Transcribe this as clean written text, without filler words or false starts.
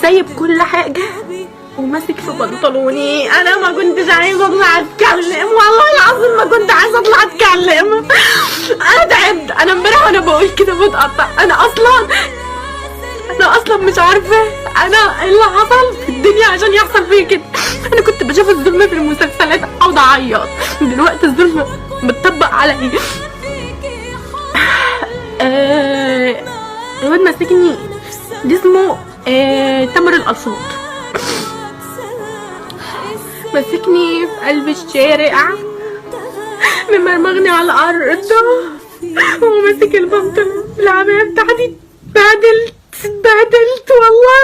سايب كل حاجة وماسك في بنطلوني. انا ما كنتش عايزه اطلع اتكلم، والله العظيم ما كنت عايزه اطلع اتكلم. انا تعبت، انا امبارح وانا بقول كده بتقطع. انا اصلا مش عارفه انا ايه اللي حصل في الدنيا عشان يحصل فيا كده. انا كنت بشوف الظلم في المسلسلات اقعد اعيط، دلوقتي الظلم متطبق عليا. الواد ماسكني، دي اسمه تامر القلصوط، مسكني في قلب الشارع ممرمغني على الارض وماسك البنطلون العباية بتاعتي. اتبهدلت والله